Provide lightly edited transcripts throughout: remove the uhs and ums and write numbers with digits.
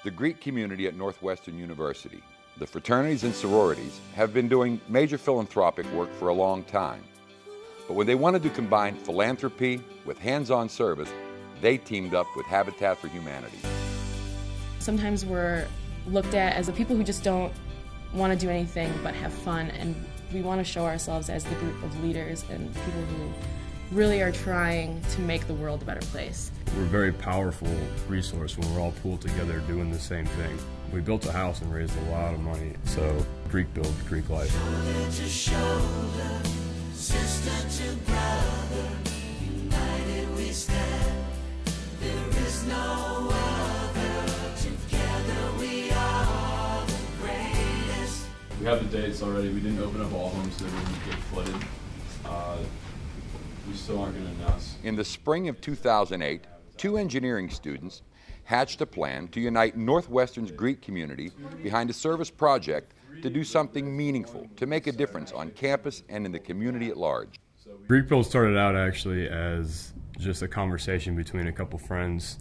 The Greek community at Northwestern University, the fraternities and sororities, have been doing major philanthropic work for a long time. But when they wanted to combine philanthropy with hands-on service, they teamed up with Habitat for Humanity. Sometimes we're looked at as the people who just don't want to do anything but have fun, and we want to show ourselves as the group of leaders and people who really are trying to make the world a better place. We're a very powerful resource when we're all pulled together doing the same thing. We built a house and raised a lot of money, so Greek builds Greek life. Shoulder to shoulder, sister to brother, united we stand. There is no other. Together we are the greatest. We have the dates already. We didn't open up all of them so they wouldn't get flooded. We still aren't going to announce. In the spring of 2008, 2 engineering students hatched a plan to unite Northwestern's Greek community behind a service project to do something meaningful, to make a difference on campus and in the community at large. Greek Build started out actually as just a conversation between a couple friends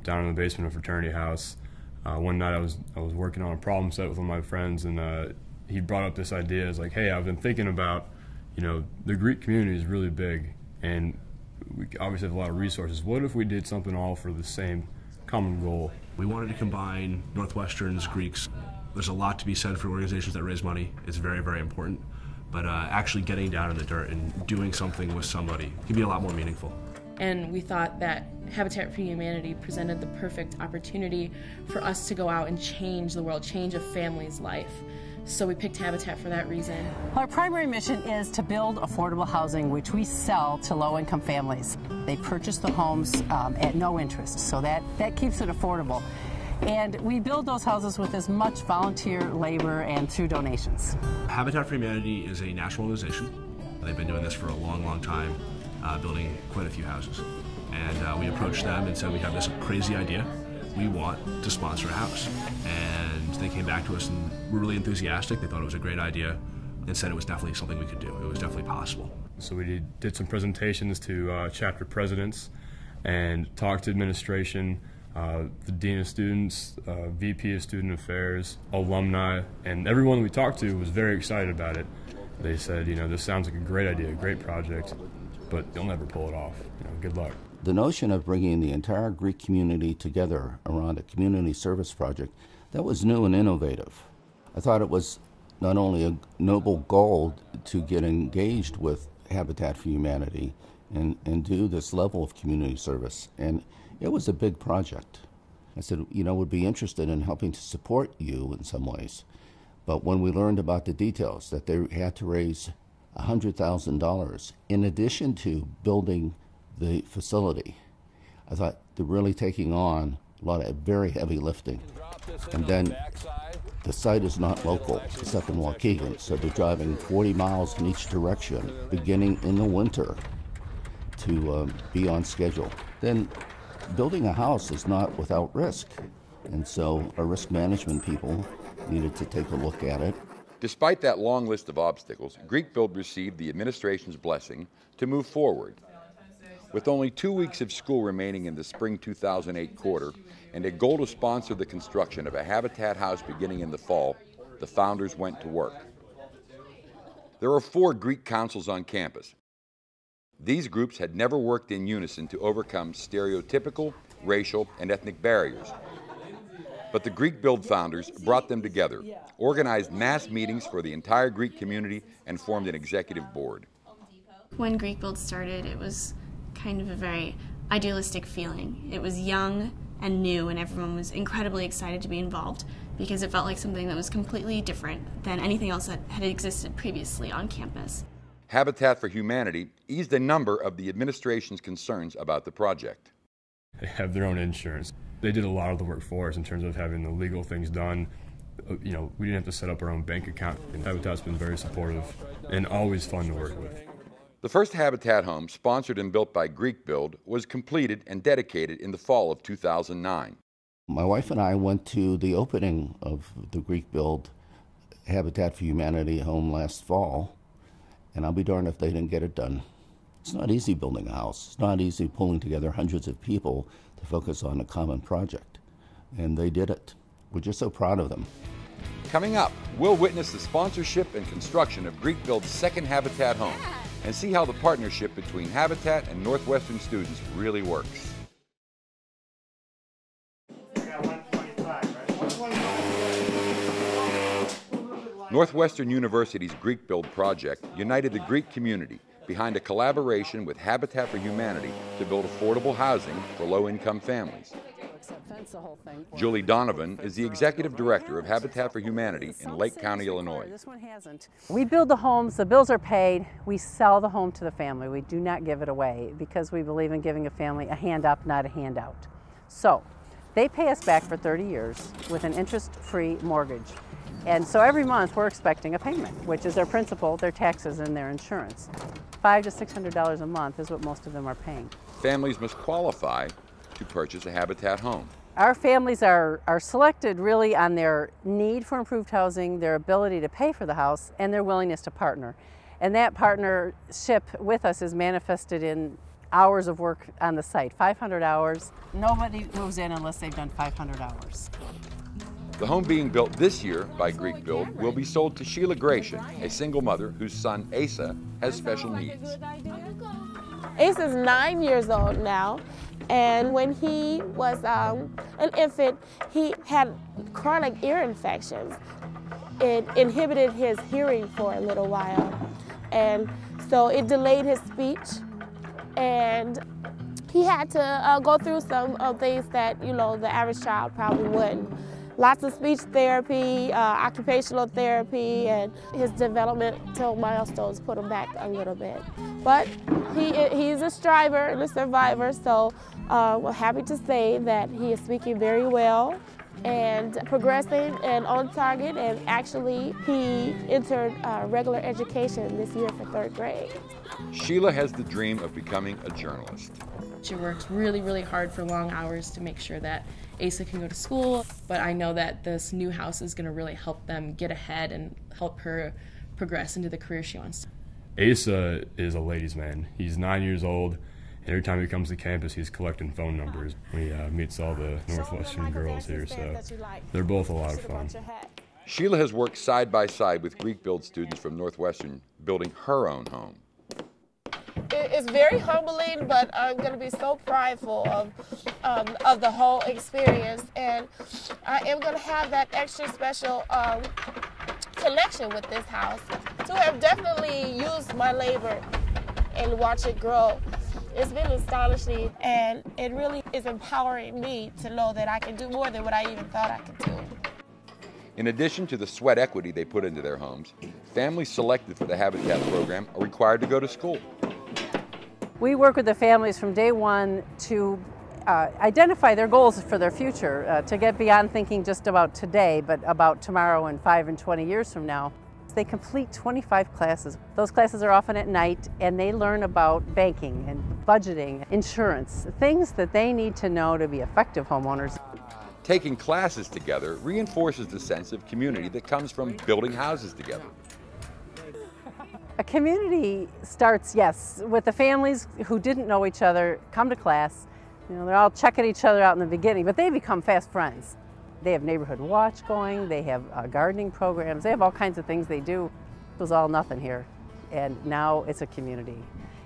down in the basement of a fraternity house. One night I was working on a problem set with one of my friends, and he brought up this idea. It's like, hey, I've been thinking about, you know, the Greek community is really big, and we obviously have a lot of resources. What if we did something all for the same common goal? We wanted to combine Northwestern's Greeks. There's a lot to be said for organizations that raise money. It's very, very important. But actually getting down in the dirt and doing something with somebody can be a lot more meaningful. And we thought that Habitat for Humanity presented the perfect opportunity for us to go out and change the world, change a family's life. So we picked Habitat for that reason. Our primary mission is to build affordable housing, which we sell to low-income families. They purchase the homes at no interest, so that keeps it affordable. And we build those houses with as much volunteer labor and through donations. Habitat for Humanity is a national organization. They've been doing this for a long, long time, building quite a few houses. And we approached them and said, we have this crazy idea. We want to sponsor a house. And they came back to us and were really enthusiastic. They thought it was a great idea and said it was definitely something we could do. It was definitely possible. So we did some presentations to chapter presidents and talked to administration, the Dean of Students, VP of Student Affairs, alumni, and everyone we talked to was very excited about it. They said, you know, this sounds like a great idea, a great project, but they'll never pull it off. You know, good luck. The notion of bringing the entire Greek community together around a community service project, that was new and innovative. I thought it was not only a noble goal to get engaged with Habitat for Humanity and do this level of community service, and it was a big project. I said, you know, would be interested in helping to support you in some ways. But when we learned about the details, that they had to raise $100,000 in addition to building the facility, I thought they're really taking on a lot of very heavy lifting. And then the site is not local, it's up in Waukegan, so they're driving 40 miles in each direction, beginning in the winter, to be on schedule. Then building a house is not without risk, and so our risk management people needed to take a look at it. Despite that long list of obstacles, Greek Build received the administration's blessing to move forward. With only 2 weeks of school remaining in the spring 2008 quarter and a goal to sponsor the construction of a Habitat house beginning in the fall, the founders went to work. There are 4 Greek councils on campus. These groups had never worked in unison to overcome stereotypical, racial, and ethnic barriers. But the Greek Build founders brought them together, organized mass meetings for the entire Greek community, and formed an executive board. When Greek Build started, it was kind of a very idealistic feeling. It was young and new, and everyone was incredibly excited to be involved because it felt like something that was completely different than anything else that had existed previously on campus. Habitat for Humanity eased a number of the administration's concerns about the project. They have their own insurance. They did a lot of the work for us in terms of having the legal things done. You know, we didn't have to set up our own bank account, and Habitat's been very supportive and always fun to work with. The first Habitat home, sponsored and built by Greek Build, was completed and dedicated in the fall of 2009. My wife and I went to the opening of the Greek Build Habitat for Humanity home last fall, and I'll be darned if they didn't get it done. It's not easy building a house. It's not easy pulling together hundreds of people to focus on a common project. and they did it. We're just so proud of them. Coming up, we'll witness the sponsorship and construction of Greek Build's second Habitat home and see how the partnership between Habitat and Northwestern students really works. Northwestern University's Greek Build project united the Greek community behind a collaboration with Habitat for Humanity to build affordable housing for low-income families. Julie Donovan is the Executive Director of Habitat for Humanity in Lake County, Illinois. We build the homes, the bills are paid, we sell the home to the family. We do not give it away because we believe in giving a family a hand up, not a handout. So they pay us back for 30 years with an interest-free mortgage. And so every month we're expecting a payment, which is their principal, their taxes, and their insurance. $500 to $600 a month is what most of them are paying. Families must qualify to purchase a Habitat home. Our families are selected really on their need for improved housing, their ability to pay for the house, and their willingness to partner. And that partnership with us is manifested in hours of work on the site, 500 hours. Nobody moves in unless they've done 500 hours. The home being built this year by Greek Build will be sold to Sheila Gratian, a single mother whose son Asa has special needs. Asa's 9 years old now, and when he was an infant, he had chronic ear infections. It inhibited his hearing for a little while, and so it delayed his speech, and he had to go through some things that, you know, the average child probably wouldn't. Lots of speech therapy, occupational therapy, and his developmental milestones put him back a little bit. But he's a striver and a survivor, so we're happy to say that he is speaking very well and progressing and on target, and actually he entered regular education this year for 3rd grade. Sheila has the dream of becoming a journalist. She works really, really hard for long hours to make sure that Asa can go to school, but I know that this new house is going to really help them get ahead and help her progress into the career she wants. Asa is a ladies' man. He's 9 years old. Every time he comes to campus, he's collecting phone numbers. He meets all the Northwestern girls here, so they're both a lot of fun. Sheila has worked side by side with Greek Build students from Northwestern, building her own home. It's very humbling, but I'm going to be so prideful of the whole experience, and I am going to have that extra special connection with this house, to have definitely used my labor and watch it grow. It's been astonishing, and it really is empowering me to know that I can do more than what I even thought I could do. In addition to the sweat equity they put into their homes, families selected for the Habitat program are required to go to school. We work with the families from day one to identify their goals for their future, to get beyond thinking just about today, but about tomorrow and 5 and 20 years from now. They complete 25 classes. Those classes are often at night, and they learn about banking and budgeting, insurance, things that they need to know to be effective homeowners. Taking classes together reinforces the sense of community that comes from building houses together. A community starts, yes, with the families who didn't know each other come to class. You know, they're all checking each other out in the beginning, but they become fast friends. They have neighborhood watch going, they have gardening programs, they have all kinds of things they do. It was all nothing here, and now it's a community,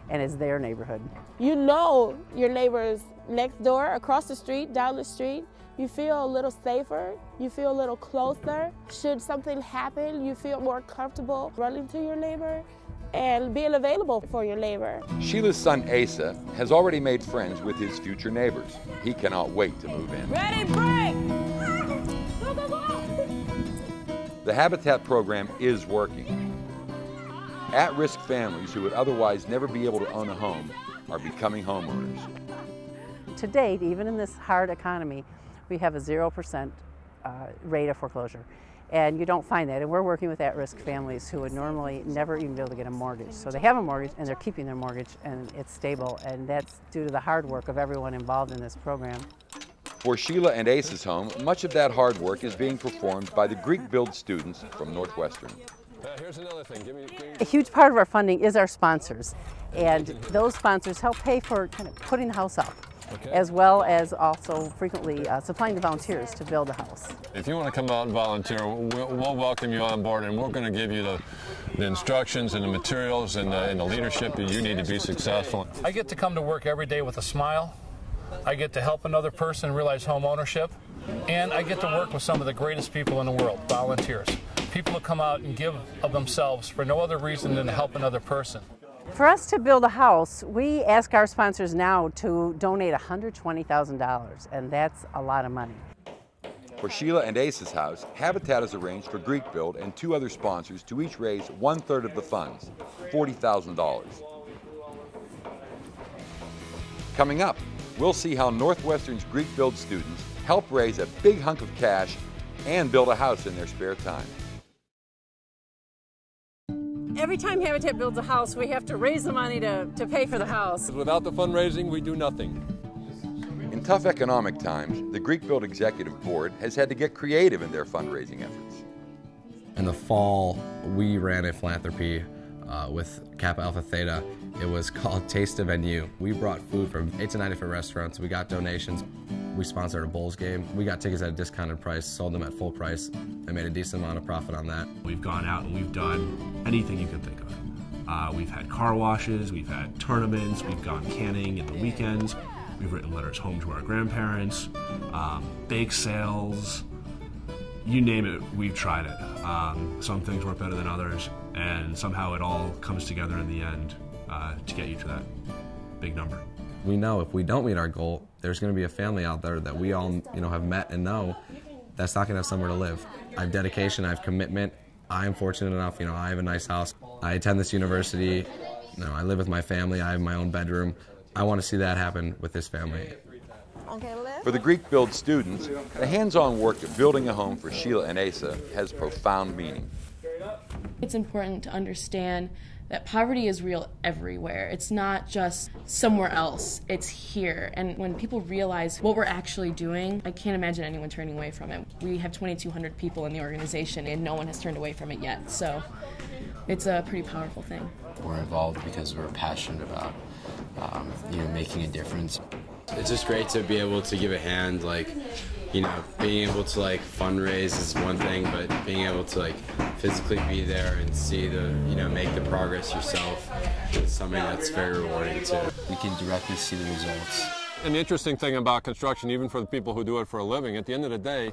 and it's their neighborhood. You know your neighbors next door, across the street, down the street. You feel a little safer, you feel a little closer. Should something happen, you feel more comfortable running to your neighbor and being available for your neighbor. Sheila's son Asa has already made friends with his future neighbors. He cannot wait to move in. Ready, break! Go, go, go! The Habitat program is working. At-risk families who would otherwise never be able to own a home are becoming homeowners. To date, even in this hard economy, we have a 0% rate of foreclosure. And you don't find that. And we're working with at-risk families who would normally never even be able to get a mortgage. So they have a mortgage, and they're keeping their mortgage, and it's stable. And that's due to the hard work of everyone involved in this program. For Sheila and Asa's home, much of that hard work is being performed by the Greek Build students from Northwestern. Here's another thing. A huge part of our funding is our sponsors. And those sponsors help pay for kind of putting the house up. as well as also frequently supplying the volunteers to build a house. If you want to come out and volunteer, we'll welcome you on board, and we're going to give you the instructions and the materials and the leadership that you need to be successful. I get to come to work every day with a smile. I get to help another person realize home ownership, and I get to work with some of the greatest people in the world, volunteers. People who come out and give of themselves for no other reason than to help another person. For us to build a house, we ask our sponsors now to donate $120,000, and that's a lot of money. For Sheila and Asa's house, Habitat has arranged for Greek Build and 2 other sponsors to each raise 1/3 of the funds, $40,000. Coming up, we'll see how Northwestern's Greek Build students help raise a big hunk of cash and build a house in their spare time. Every time Habitat builds a house, we have to raise the money to pay for the house. Without the fundraising, we do nothing. In tough economic times, the Greek Build Executive Board has had to get creative in their fundraising efforts. In the fall, we ran a philanthropy with Kappa Alpha Theta. It was called Taste of NU. We brought food from 8 to 9 different restaurants. We got donations. We sponsored a Bulls game. We got tickets at a discounted price, sold them at full price, and made a decent amount of profit on that. We've gone out and we've done anything you can think of. We've had car washes, we've had tournaments, we've gone canning at the weekends, we've written letters home to our grandparents, bake sales, you name it, we've tried it. Some things work better than others, and somehow it all comes together in the end to get you to that big number. We know if we don't meet our goal, there's going to be a family out there that we all have met and know that's not going to have somewhere to live. I have dedication, I have commitment. I am fortunate enough, I have a nice house. I attend this university. I live with my family. I have my own bedroom. I want to see that happen with this family. For the Greek Build students, the hands-on work of building a home for Sheila and Asa has profound meaning. It's important to understand that poverty is real everywhere. It's not just somewhere else, it's here. And when people realize what we're actually doing, I can't imagine anyone turning away from it. We have 2,200 people in the organization and no one has turned away from it yet. So it's a pretty powerful thing. We're involved because we're passionate about making a difference. It's just great to be able to give a hand, being able to fundraise is one thing, but being able to physically be there and see make the progress yourself is something that's very rewarding too. We can directly see the results. And the interesting thing about construction, even for the people who do it for a living, at the end of the day,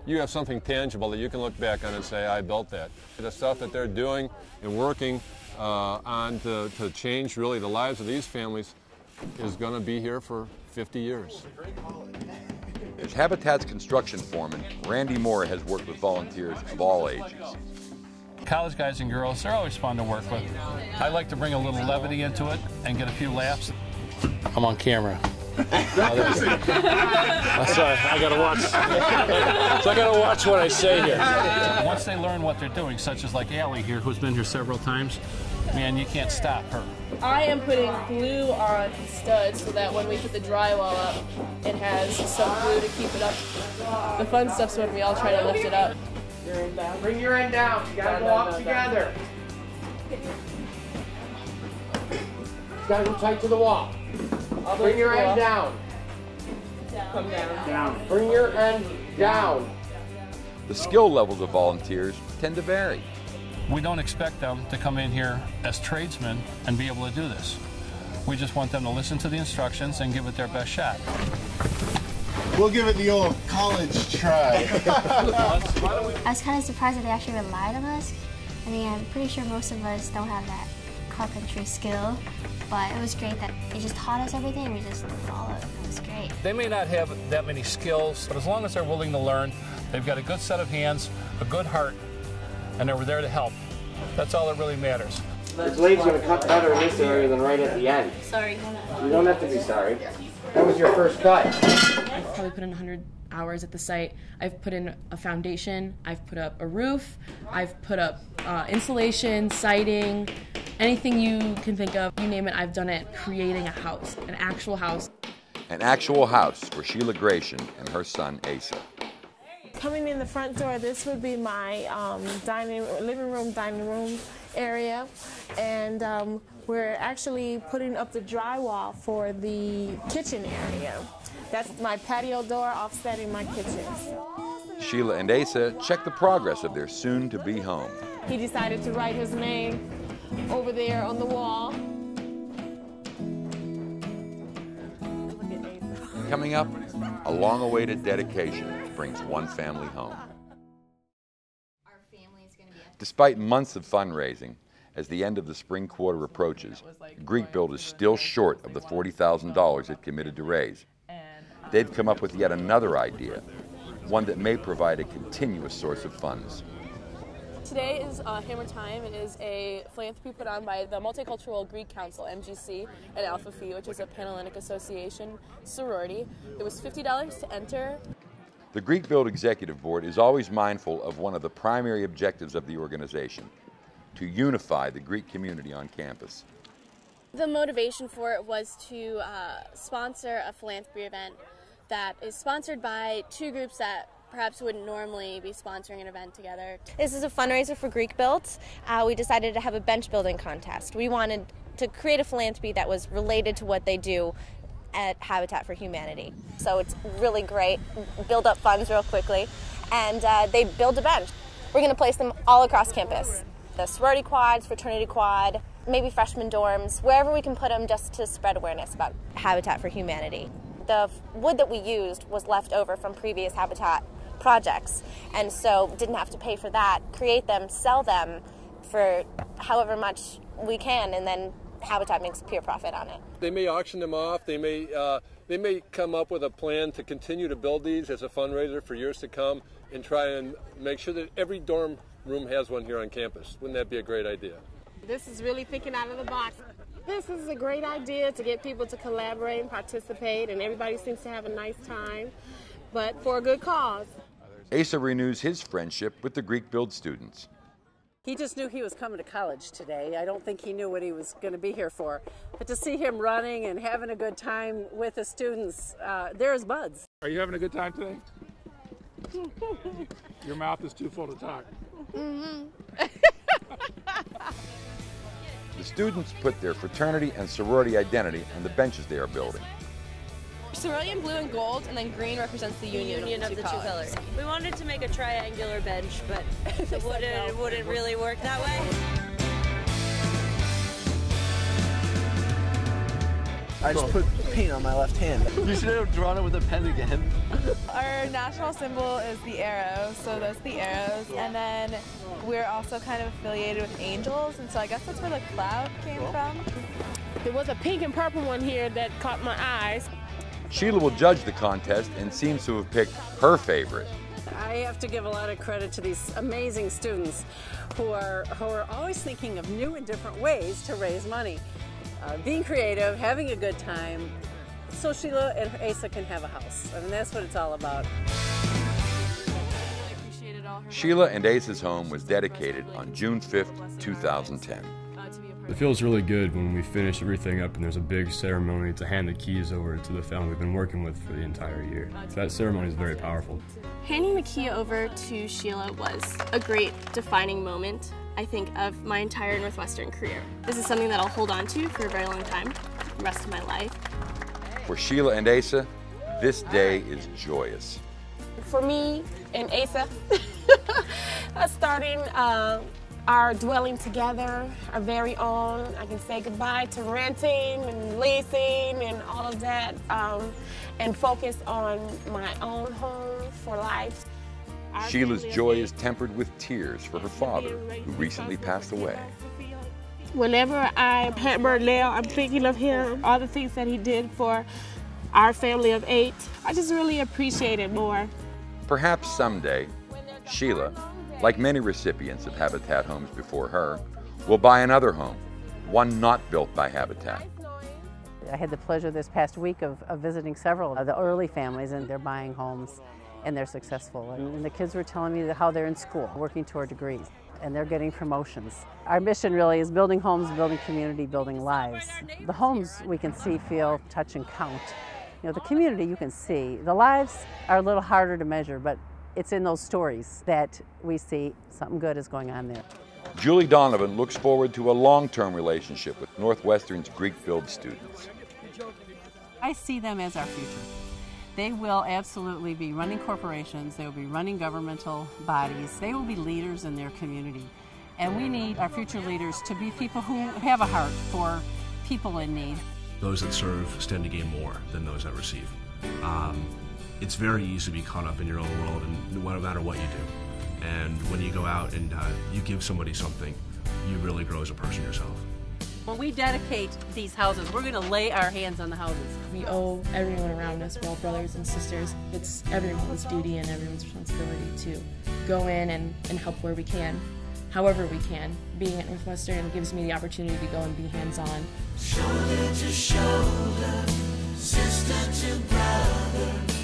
you have something tangible that you can look back on and say, I built that. The stuff that they're doing and working on to change really the lives of these families is going to be here for 50 years. As Habitat's construction foreman, Randy Moore has worked with volunteers of all ages. College guys and girls, they're always fun to work with. I like to bring a little levity into it and get a few laughs. I'm on camera. Sorry, I gotta watch. So I gotta watch what I say here. Once they learn what they're doing, such as Allie here, who's been here several times, man, you can't stop her. I am putting glue on studs so that when we put the drywall up, it has some glue to keep it up. The fun stuff's when we all try to lift it up. Bring your end down. You gotta go up together. You gotta go tight to the wall. Bring your end down. Come down. Bring your end down. The skill levels of volunteers tend to vary. We don't expect them to come in here as tradesmen and be able to do this. We just want them to listen to the instructions and give it their best shot. We'll give it the old college try. I was kind of surprised that they actually relied on us. I mean, I'm pretty sure most of us don't have that carpentry skill, but it was great that they just taught us everything. We just followed. It was great. They may not have that many skills, but as long as they're willing to learn, they've got a good set of hands, a good heart, and they were there to help. That's all that really matters. The blade's going to cut better in this area than right at the end. Sorry. You don't have to be sorry. That was your first cut. I've probably put in 100 hours at the site. I've put in a foundation, I've put up a roof, I've put up insulation, siding, anything you can think of, you name it, I've done it, creating a house, an actual house. An actual house for Sheila Gratian and her son Asa. Coming in the front door, this would be my living room, dining room area. And We're actually putting up the drywall for the kitchen area. That's my patio door offsetting my kitchen. Sheila and Asa check the progress of their soon-to-be home. He decided to write his name over there on the wall. Coming up, a long-awaited dedication brings one family home. Despite months of fundraising, as the end of the spring quarter approaches, Greek Build is still short of the $40,000 it committed to raise. They've come up with yet another idea, one that may provide a continuous source of funds. Today is Hammer Time. It is a philanthropy put on by the Multicultural Greek Council, MGC, and Alpha Phi, which is a Panhellenic Association sorority. It was $50 to enter. The Greek Build Executive Board is always mindful of one of the primary objectives of the organization, to unify the Greek community on campus. The motivation for it was to sponsor a philanthropy event that is sponsored by two groups that perhaps wouldn't normally be sponsoring an event together. This is a fundraiser for Greek Build. We decided to have a bench building contest. We wanted to create a philanthropy that was related to what they do at Habitat for Humanity. So it's really great, build up funds real quickly, and they build a bench. We're going to place them all across campus. The sorority quads, fraternity quad, maybe freshman dorms, wherever we can put them just to spread awareness about Habitat for Humanity. The wood that we used was left over from previous Habitat projects, and so didn't have to pay for that, create them, sell them for however much we can, and then Habitat makes a pure profit on it. They may auction them off. They may come up with a plan to continue to build these as a fundraiser for years to come and try and make sure that every dorm room has one here on campus. Wouldn't that be a great idea? This is really thinking out of the box. This is a great idea to get people to collaborate and participate, and everybody seems to have a nice time, but for a good cause. Asa renews his friendship with the Greek Build students. He just knew he was coming to college today. I don't think he knew what he was going to be here for. But to see him running and having a good time with the students, they're his buds. Are you having a good time today? Your mouth is too full to talk. The students put their fraternity and sorority identity on the benches they are building. Cerulean blue and gold, and then green represents the union of the two colors. We wanted to make a triangular bench, but it wouldn't really work that way. I just put paint on my left hand. You should have drawn it with a pen again. Our national symbol is the arrow, so that's the arrows. And then we're also kind of affiliated with angels, and so I guess that's where the cloud came from. There was a pink and purple one here that caught my eyes. Sheila will judge the contest and seems to have picked her favorite. I have to give a lot of credit to these amazing students who are always thinking of new and different ways to raise money. Being creative, having a good time, so Sheila and Asa can have a house. I mean, that's what it's all about. Sheila and Asa's home was dedicated on June 5th, 2010. It feels really good when we finish everything up and there's a big ceremony to hand the keys over to the family we've been working with for the entire year. So that ceremony is very powerful. Handing the key over to Sheila was a great defining moment, I think, of my entire Northwestern career. This is something that I'll hold on to for a very long time, the rest of my life. For Sheila and Asa, this day is joyous. For me and Asa, starting our dwelling together, our very own, I can say goodbye to renting and leasing and all of that, and focus on my own home for life. Sheila's joy is tempered with tears for her father, who recently passed away. Whenever I hammer a nail, I'm thinking of him, all the things that he did for our family of 8. I just really appreciate it more. Perhaps someday, Sheila, like many recipients of Habitat homes before her, will buy another home, one not built by Habitat. I had the pleasure this past week of visiting several of the early families, and they're buying homes and they're successful. And the kids were telling me how they're in school, working toward degrees, and they're getting promotions. Our mission really is building homes, building community, building lives. The homes we can see, feel, touch, and count. You know, the community you can see. The lives are a little harder to measure, but it's in those stories that we see something good is going on there. Julie Donovan looks forward to a long-term relationship with Northwestern's Greek Build students. I see them as our future. They will absolutely be running corporations, they will be running governmental bodies, they will be leaders in their community. And we need our future leaders to be people who have a heart for people in need. Those that serve stand to gain more than those that receive. It's very easy to be caught up in your own world, and no matter what you do. And when you go out and you give somebody something, you really grow as a person yourself. When we dedicate these houses, we're going to lay our hands on the houses. We owe everyone around us, we're all brothers and sisters. It's everyone's duty and everyone's responsibility to go in and help where we can, however we can. Being at Northwestern gives me the opportunity to go and be hands-on. Shoulder to shoulder, sister to brother.